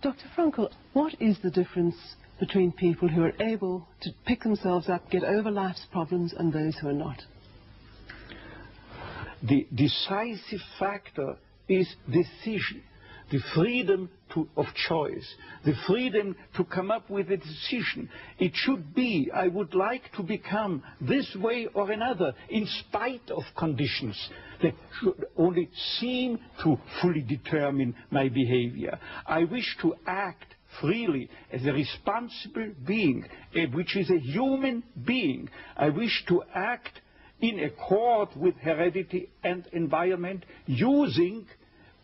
Dr. Frankl, what is the difference between people who are able to pick themselves up, get over life's problems, and those who are not? The decisive factor is decision, the freedom of choice, the freedom to come up with a decision. It should be, I would like to become this way or another, in spite of conditions that should only seem to fully determine my behavior. I wish to act freely as a responsible being, which is a human being. I wish to act in accord with heredity and environment,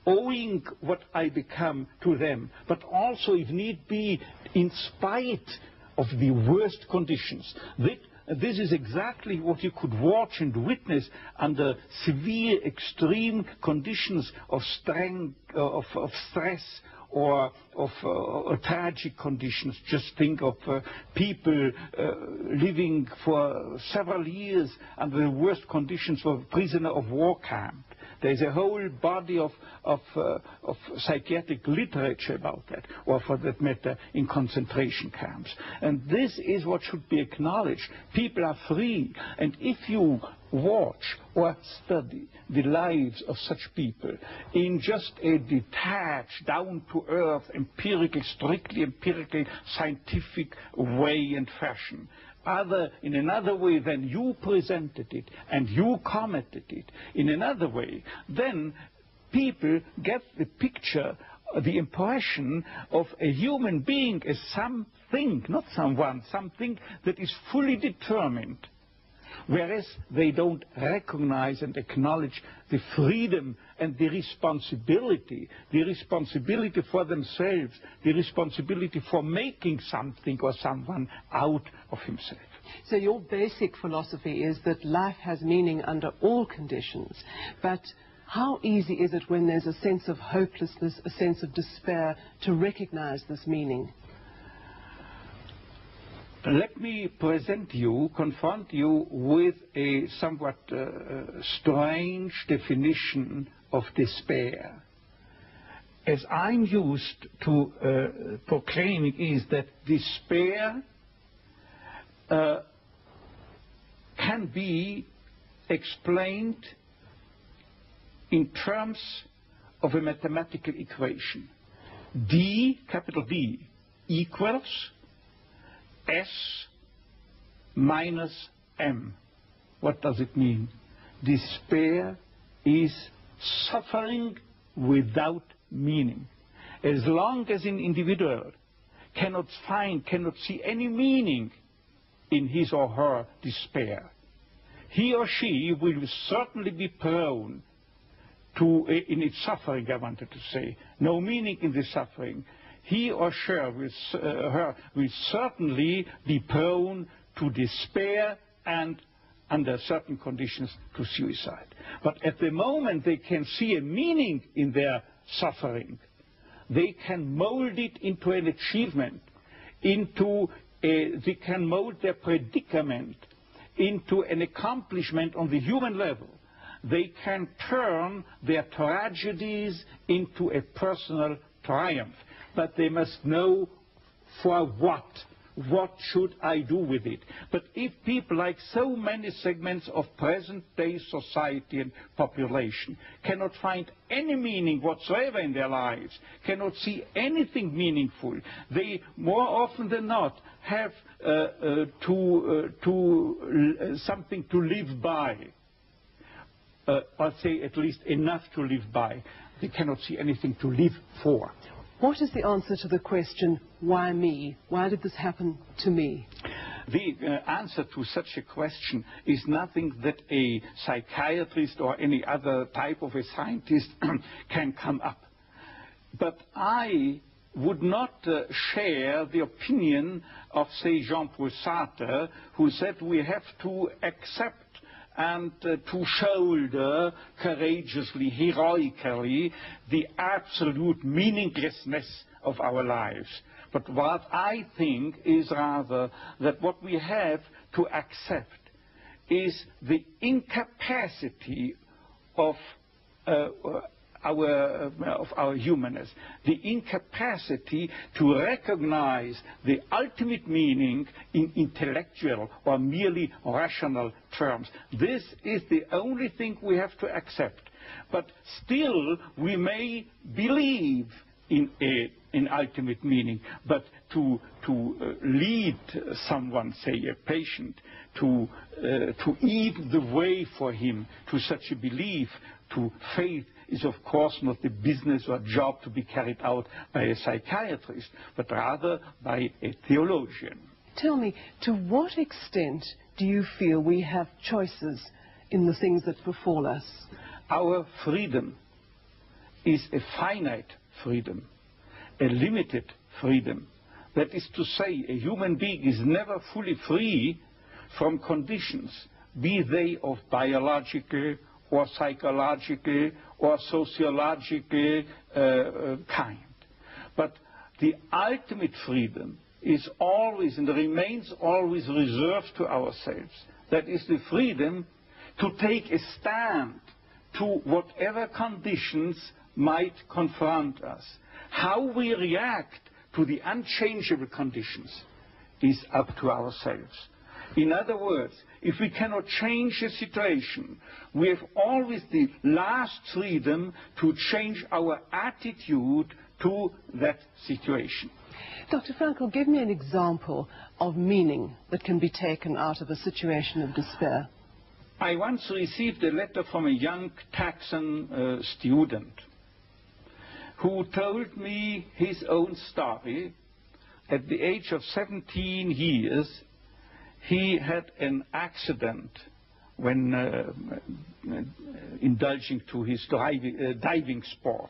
owing what I become to them, but also, if need be, in spite of the worst conditions. This is exactly what you could watch and witness under severe, extreme conditions of stress or of tragic conditions. Just think of people living for several years under the worst conditions of prisoner of war camp. There's a whole body of psychiatric literature about that, or for that matter, in concentration camps. And this is what should be acknowledged. People are free, and if you watch or study the lives of such people in just a detached, down-to-earth, strictly empirical, scientific way and fashion, in another way than you presented it and you commented it, in another way, then people get the picture, the impression of a human being as something, not someone, something that is fully determined. Whereas they don't recognize and acknowledge the freedom and the responsibility for themselves, the responsibility for making something or someone out of himself. So your basic philosophy is that life has meaning under all conditions, but how easy is it when there's a sense of hopelessness, a sense of despair, to recognize this meaning? Let me confront you with a somewhat strange definition of despair. As I'm used to proclaiming is that despair can be explained in terms of a mathematical equation. D, capital D, equals S minus M. What does it mean? Despair is suffering without meaning. As long as an individual cannot see any meaning in his or her despair, he or she will certainly be prone to, in its suffering, I wanted to say, no meaning in the suffering, he or she will certainly be prone to despair and, under certain conditions, to suicide. But at the moment they can see a meaning in their suffering, they can mold it into an achievement, they can mold their predicament into an accomplishment on the human level. They can turn their tragedies into a personal triumph. But they must know for what. What should I do with it? But if people, like so many segments of present-day society and population, cannot find any meaning whatsoever in their lives, cannot see anything meaningful, they more often than not have something to live by, or say at least enough to live by. They cannot see anything to live for. What is the answer to the question, why me? Why did this happen to me? The answer to such a question is nothing that a psychiatrist or any other type of a scientist can come up. But I would not share the opinion of, say, Jean-Paul Sartre, who said we have to accept and to shoulder courageously, heroically, the absolute meaninglessness of our lives. But what I think is rather that what we have to accept is the incapacity of our humanness, the incapacity to recognize the ultimate meaning in intellectual or merely rational terms. This is the only thing we have to accept. But still, we may believe in an ultimate meaning, but to lead someone, say a patient, to eat the way for him to such a belief, to faith, is of course not the business or job to be carried out by a psychiatrist, but rather by a theologian. Tell me, to what extent do you feel we have choices in the things that befall us? Our freedom is a finite freedom, a limited freedom. That is to say, a human being is never fully free from conditions, be they of biological or psychological or sociological kind. But the ultimate freedom is always and remains always reserved to ourselves. That is the freedom to take a stand to whatever conditions might confront us. How we react to the unchangeable conditions is up to ourselves. In other words, if we cannot change a situation, we have always the last freedom to change our attitude to that situation. Dr. Frankl, give me an example of meaning that can be taken out of a situation of despair. I once received a letter from a young Texan student who told me his own story. At the age of 17 years, he had an accident when indulging to his diving sport.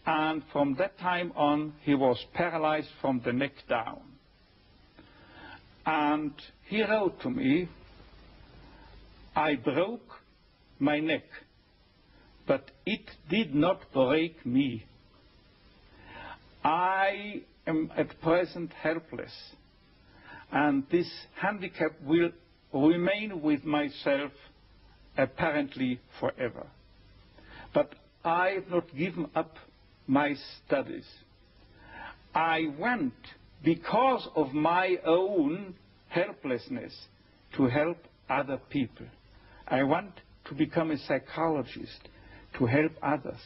And from that time on, he was paralyzed from the neck down. And he wrote to me, "I broke my neck, but it did not break me. I am at present helpless, and this handicap will remain with myself apparently forever. But I have not given up my studies. I want, because of my own helplessness, to help other people. I want to become a psychologist, to help others.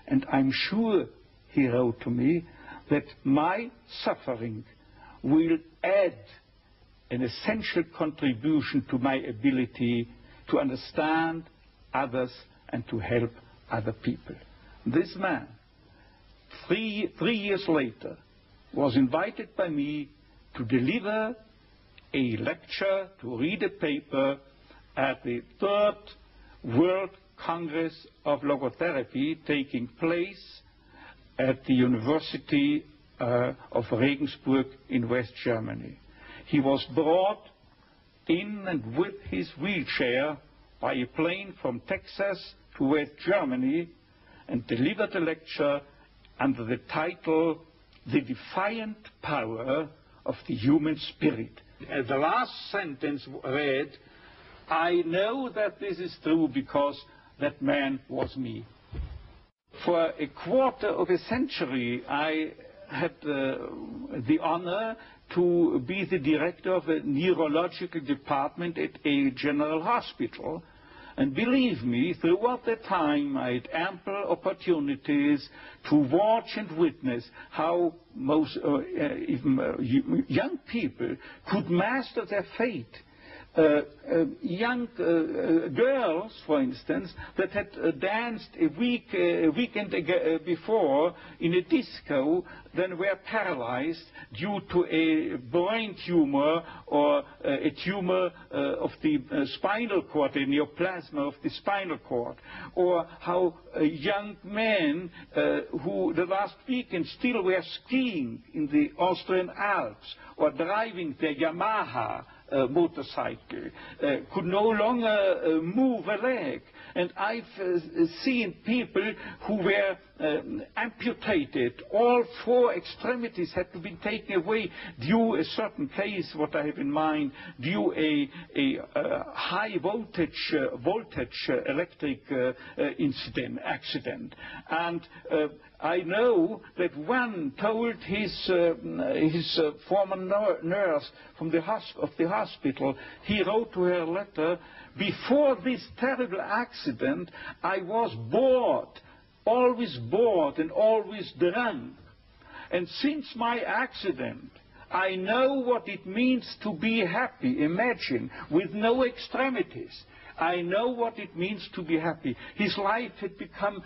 And I'm sure," he wrote to me, "that my suffering will add an essential contribution to my ability to understand others and to help other people." This man, three years later, was invited by me to deliver a lecture, to read a paper at the 3rd World Congress of Logotherapy taking place at the University of Regensburg in West Germany. He was brought in and with his wheelchair by a plane from Texas to West Germany and delivered a lecture under the title, "The Defiant Power of the Human Spirit." The last sentence read, "I know that this is true because that man was me." For a quarter of a century, I had the honor to be the director of a neurological department at a general hospital. And believe me, throughout that time, I had ample opportunities to watch and witness how most young people could master their fate. Young girls, for instance, that had danced a weekend before in a disco, then were paralyzed due to a brain tumor or a tumor of the spinal cord, a neoplasm of the spinal cord. Or how young men who the last weekend still were skiing in the Austrian Alps or driving their Yamaha motorcycle, could no longer move a leg. And I've seen people who were amputated. All 4 extremities had to be taken away due a certain case, what I have in mind, due a high voltage electric accident. And I know that one told his former nurse from the hospital, he wrote to her a letter, before this terrible accident, I was bored, always bored and always drunk. And since my accident, I know what it means to be happy, imagine, with no extremities. I know what it means to be happy. His life had become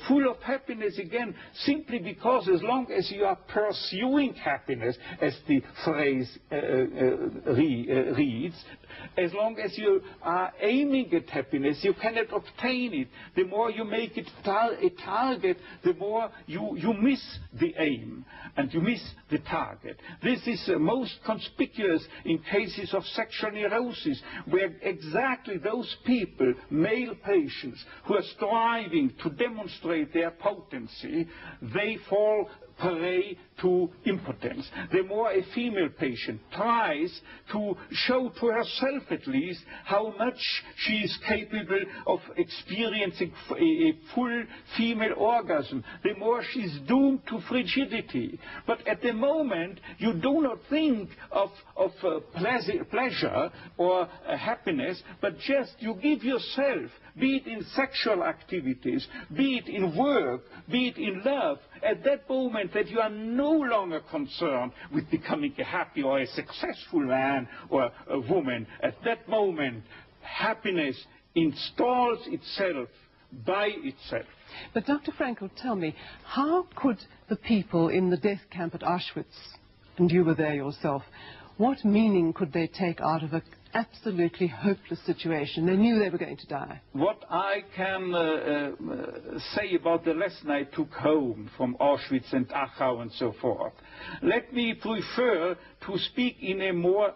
full of happiness again, simply because as long as you are pursuing happiness, as the phrase reads, as long as you are aiming at happiness, you cannot obtain it. The more you make it a target, the more you miss the aim and you miss the target. This is most conspicuous in cases of sexual neurosis, where exactly those people, male patients, who are striving to demonstrate their potency, they fall prey to impotence. The more a female patient tries to show to herself at least how much she is capable of experiencing a full female orgasm, the more she's doomed to frigidity. But at the moment, you do not think of pleasure or happiness, but just you give yourself, be it in sexual activities, be it in work, be it in love, at that moment that you are no longer concerned with becoming a happy or a successful man or a woman. At that moment, happiness installs itself by itself. But Dr. Frankl, tell me, how could the people in the death camp at Auschwitz, and you were there yourself, what meaning could they take out of an absolutely hopeless situation? They knew they were going to die. What I can say about the lesson I took home from Auschwitz and Dachau and so forth, let me prefer to speak in a more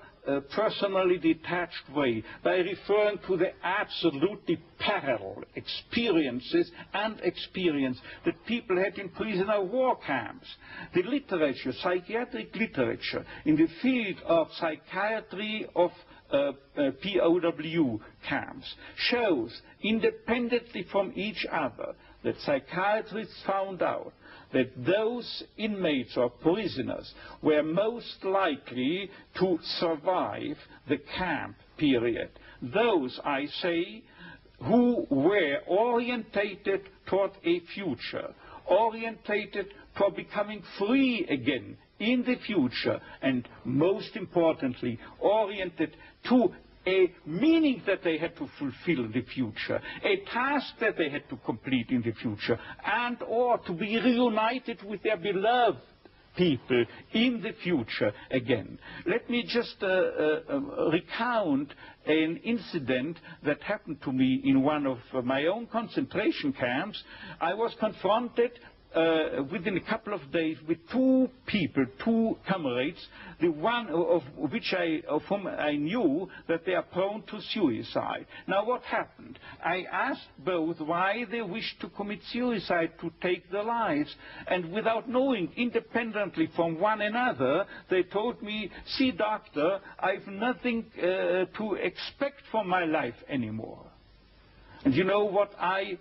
personally detached way by referring to the absolutely parallel experiences that people had in prisoner war camps. The literature, psychiatric literature in the field of psychiatry of POW camps shows, independently from each other, that psychiatrists found out that those inmates or prisoners were most likely to survive the camp period. Those, I say, who were orientated toward a future, orientated toward becoming free again in the future, and most importantly, oriented to a meaning that they had to fulfill in the future, a task that they had to complete in the future, and or to be reunited with their beloved people in the future again. Let me just recount an incident that happened to me in one of my own concentration camps. I was confronted within a couple of days with two people, two comrades, the one of whom I knew that they are prone to suicide. Now what happened? I asked both why they wished to commit suicide, to take their lives, and without knowing, independently from one another, they told me, "See, doctor, I've nothing to expect from my life anymore." And you know what I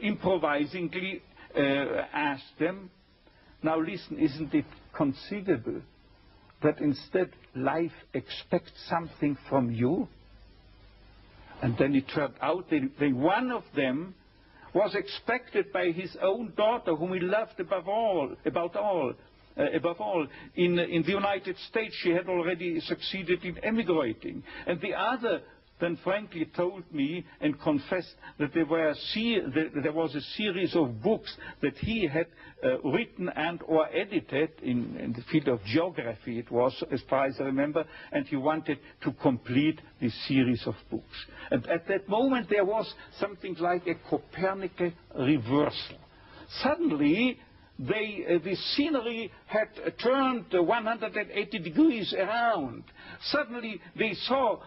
improvisingly asked them? Now listen, isn't it conceivable that instead life expects something from you? And then it turned out that one of them was expected by his own daughter, whom he loved above all. In the United States, she had already succeeded in emigrating. And the other then frankly told me and confessed that there was a series of books that he had written and or edited in the field of geography, it was, as far as I remember, and he wanted to complete this series of books. And at that moment there was something like a Copernican reversal. Suddenly the scenery had turned 180 degrees around. Suddenly they saw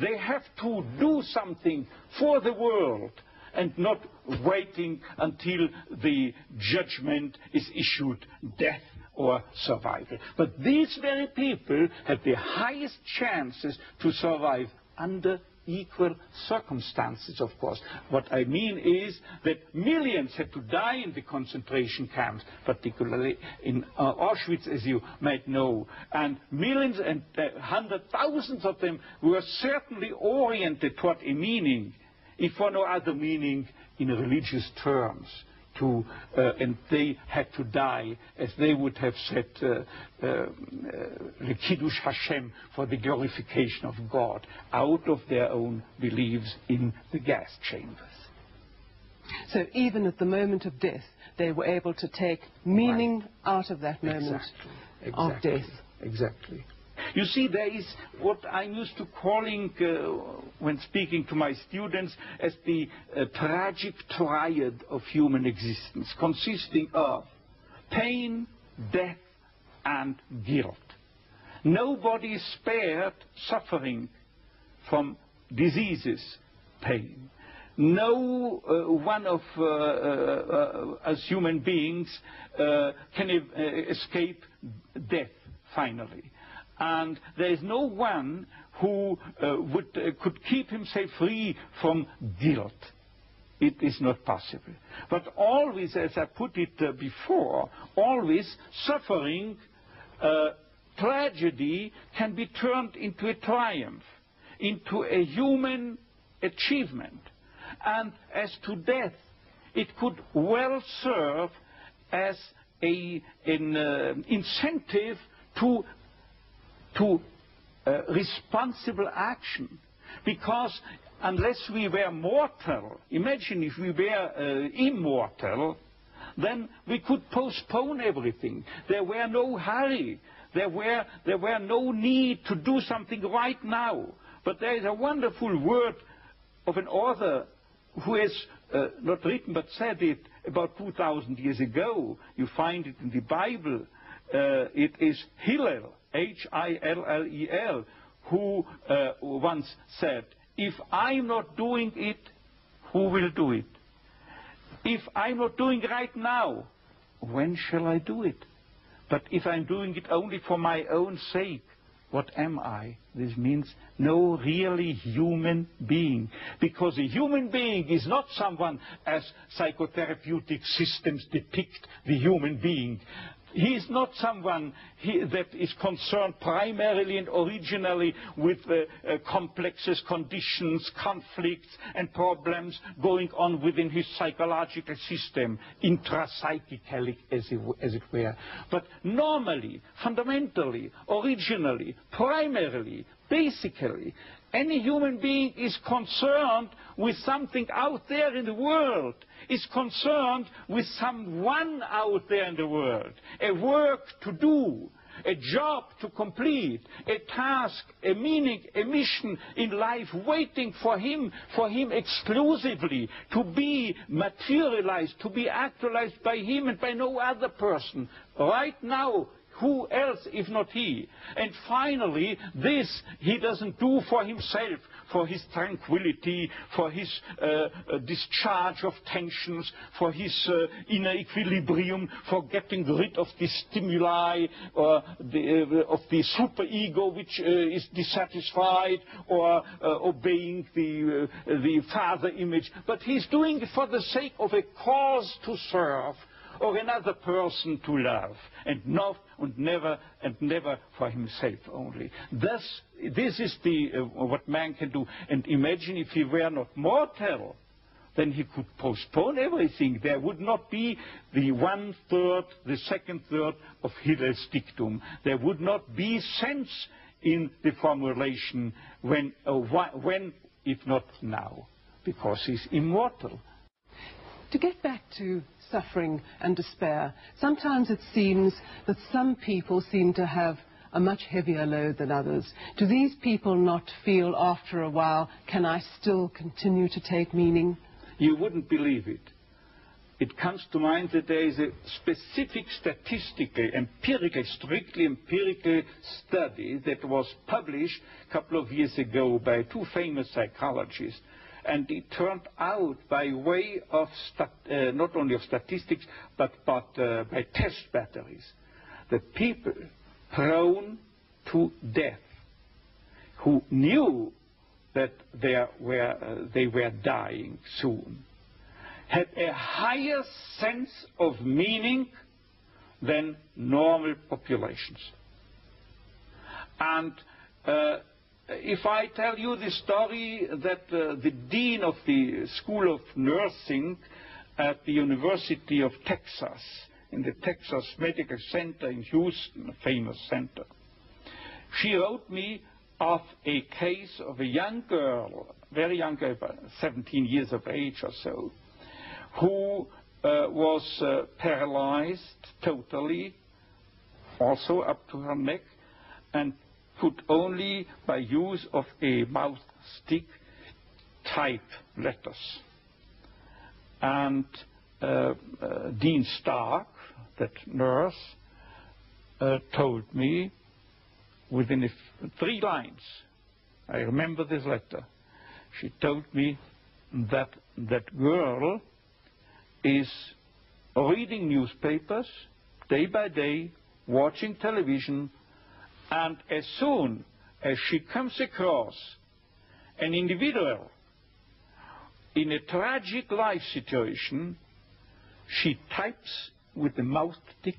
they have to do something for the world and not waiting until the judgment is issued, death or survival. But these very people had the highest chances to survive under equal circumstances, of course. What I mean is that millions had to die in the concentration camps, particularly in Auschwitz, as you might know, and millions and hundred thousands of them were certainly oriented toward a meaning, if for no other meaning, in religious terms. And they had to die, as they would have said, the Kiddush Hashem, for the glorification of God, out of their own beliefs in the gas chambers. So even at the moment of death, they were able to take meaning out of that moment of death. Exactly. You see, there is what I'm used to calling, when speaking to my students, as the tragic triad of human existence, consisting of pain, death, and guilt. Nobody is spared suffering from diseases, pain. No one of us human beings can escape death, finally. And there is no one who could keep himself free from guilt. It is not possible. But always, as I put it before, always suffering, tragedy can be turned into a triumph, into a human achievement. And as to death, it could well serve as an incentive to responsible action, because unless we were mortal, imagine if we were immortal, then we could postpone everything. There were no hurry. There were no need to do something right now. But there is a wonderful word of an author who has not written but said it about 2,000 years ago. You find it in the Bible. It is Hillel, Hillel, who once said, if I'm not doing it, who will do it? If I'm not doing it right now, when shall I do it? But if I'm doing it only for my own sake, what am I? This means no really human being. Because a human being is not someone as psychotherapeutic systems depict the human being. He is not someone that is concerned primarily and originally with complexes, conditions, conflicts, and problems going on within his psychological system, intrapsychically, as it were. But normally, fundamentally, originally, primarily, basically, any human being is concerned with something out there in the world, is concerned with someone out there in the world, a work to do, a job to complete, a task, a meaning, a mission in life waiting for him exclusively, to be materialized, to be actualized by him and by no other person. Right now, who else if not he? And finally, this he doesn't do for himself, for his tranquility, for his discharge of tensions, for his inner equilibrium, for getting rid of the stimuli or of the superego which is dissatisfied, or obeying the father image. But he's doing it for the sake of a cause to serve, or another person to love, and never for himself only. Thus, this is what man can do. And imagine if he were not mortal, then he could postpone everything. There would not be the 1/3, the 2/3 of Hillel's dictum. There would not be sense in the formulation when, if not now, because he's immortal. To get back to suffering and despair, sometimes it seems that some people seem to have a much heavier load than others. Do these people not feel after a while, can I still continue to take meaning? You wouldn't believe it. it comes to mind that there is a specific statistical, strictly empirical study that was published a couple of years ago by two famous psychologists. And it turned out, by way of not only of statistics, but by test batteries, that people prone to death, who knew that they were dying soon, had a higher sense of meaning than normal populations. And if I tell you the story that the dean of the School of Nursing at the University of Texas, in the Texas Medical Center in Houston, a famous center, she wrote me of a case of a young girl, very young girl, about 17 years of age or so, who was paralyzed totally, also up to her neck, and could only, by use of a mouth stick, type letters. And Dean Stark, that nurse, told me within 3 lines, I remember this letter, she told me that that girl is reading newspapers day by day, watching television, and as soon as she comes across an individual in a tragic life situation, she types with the mouth stick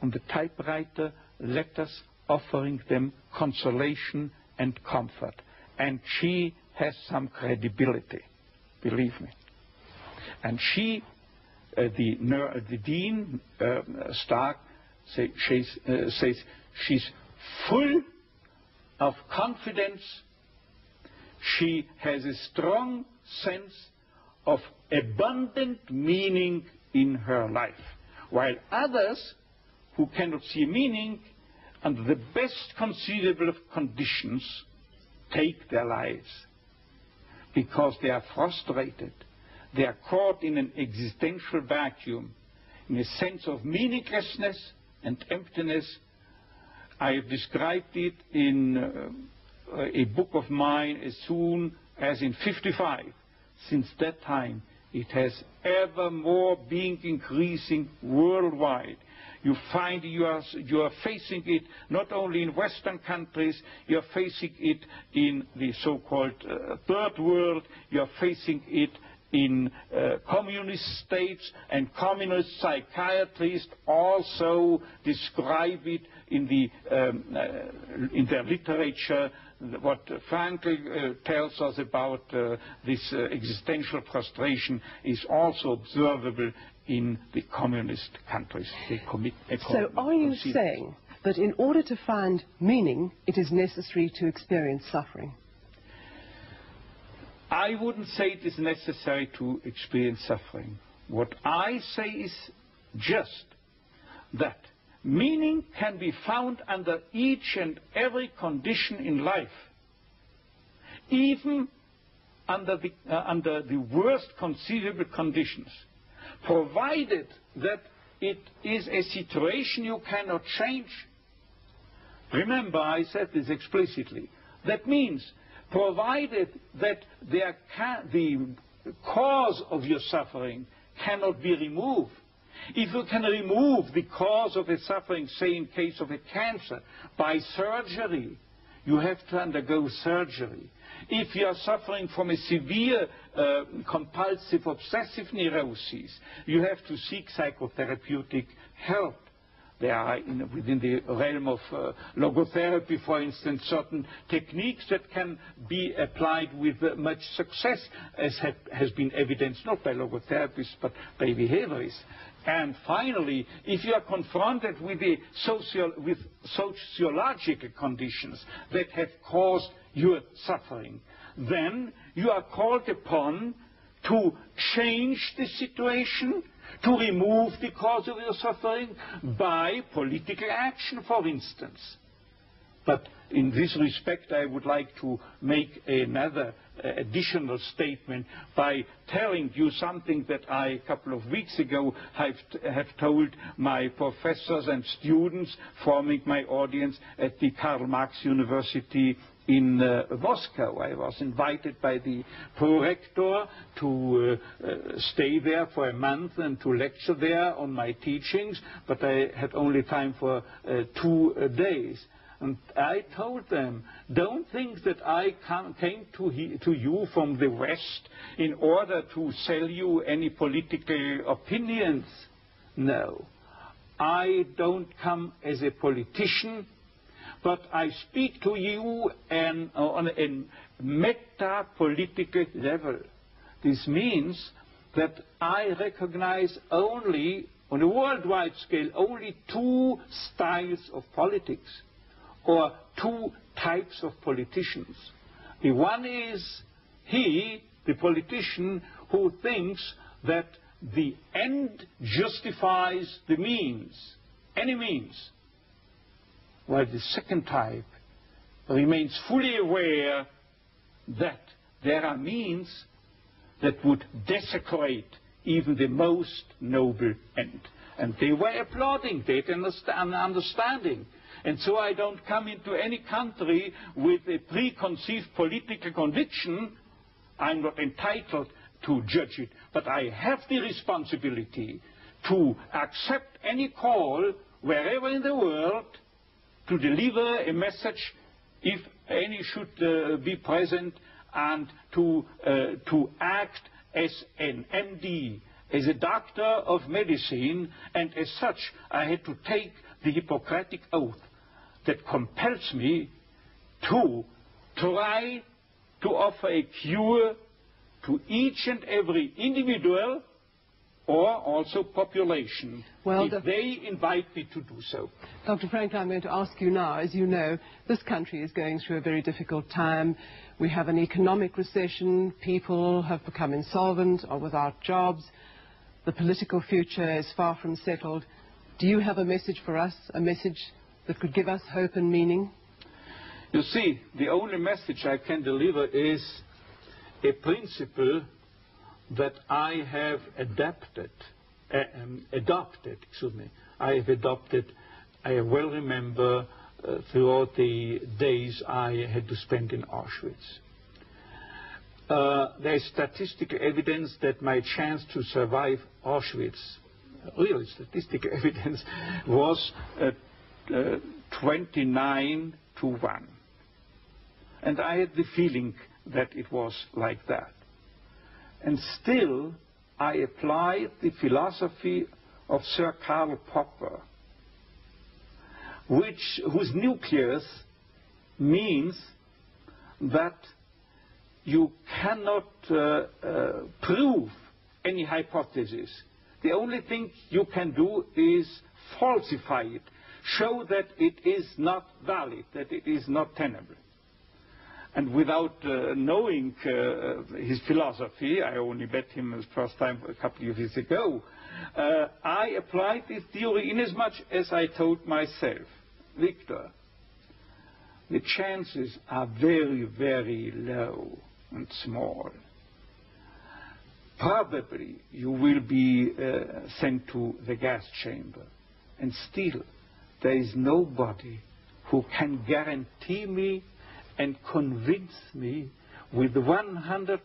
on the typewriter letters offering them consolation and comfort. And she has some credibility, believe me. And she, the Dean Stark, says she's full of confidence. She has a strong sense of abundant meaning in her life, while others who cannot see meaning under the best conceivable of conditions take their lives because they are frustrated. They are caught in an existential vacuum, in a sense of meaninglessness and emptiness. I have described it in a book of mine as soon as in 1955. Since that time, it has ever more been increasing worldwide. You find you are facing it not only in Western countries, you are facing it in the so-called third world, you are facing it in communist states, and communist psychiatrists also describe it in their literature. What Frankl tells us about this existential frustration is also observable in the communist countries. So are you saying that in order to find meaning, it is necessary to experience suffering? I wouldn't say it is necessary to experience suffering. What I say is just that meaning can be found under each and every condition in life, even under the worst conceivable conditions, provided that it is a situation you cannot change. Remember, I said this explicitly. That means provided that the cause of your suffering cannot be removed. If you can remove the cause of a suffering, say in case of a cancer, by surgery, you have to undergo surgery. If you are suffering from a severe compulsive obsessive neurosis, you have to seek psychotherapeutic help. There are, within the realm of logotherapy, for instance, certain techniques that can be applied with much success, as has been evidenced not by logotherapists but by behaviorists. And finally, if you are confronted with sociological conditions that have caused your suffering, then you are called upon to change the situation, to remove the cause of your suffering by political action, for instance. But in this respect, I would like to make another additional statement by telling you something that I, a couple of weeks ago, have told my professors and students forming my audience at the Karl Marx University in Moscow. I was invited by the prorector to stay there for a month and to lecture there on my teachings, but I had only time for 2 days. And I told them, don't think that I came to you from the West in order to sell you any political opinions. No, I don't come as a politician, but I speak to you on a meta-political level. This means that I recognize only, on a worldwide scale, only 2 styles of politics, or 2 types of politicians. The one is he, the politician, who thinks that the end justifies the means, any means, while the second type remains fully aware that there are means that would desecrate even the most noble end. And they were applauding that and understanding. And so I don't come into any country with a preconceived political conviction. I'm not entitled to judge it, but I have the responsibility to accept any call wherever in the world to deliver a message, if any should be present, and to act as an MD, as a doctor of medicine, and as such I had to take the Hippocratic oath that compels me to try to offer a cure to each and every individual or also population, if they invite me to do so. Dr. Frankl, I'm going to ask you now, as you know, this country is going through a very difficult time. We have an economic recession, people have become insolvent or without jobs, the political future is far from settled. Do you have a message for us, a message that could give us hope and meaning? You see, the only message I can deliver is a principle that I have adopted. I well remember throughout the days I had to spend in Auschwitz. There is statistical evidence that my chance to survive Auschwitz, real statistical evidence, was 29 to 1. And I had the feeling that it was like that. And still, I applied the philosophy of Sir Karl Popper, whose nucleus means that you cannot prove any hypothesis. The only thing you can do is falsify it, show that it is not valid, that it is not tenable. And without knowing his philosophy, I only met him the first time a couple of years ago, I applied this theory inasmuch as I told myself, Viktor, the chances are very, very low and small. Probably you will be sent to the gas chamber, and still there is nobody who can guarantee me and convince me with 100%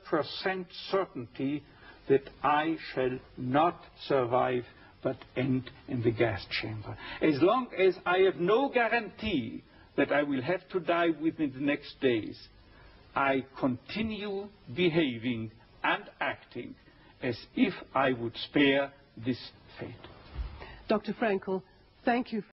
certainty that I shall not survive but end in the gas chamber. As long as I have no guarantee that I will have to die within the next days, I continue behaving and acting as if I would spare this fate. Dr. Frankl, thank you.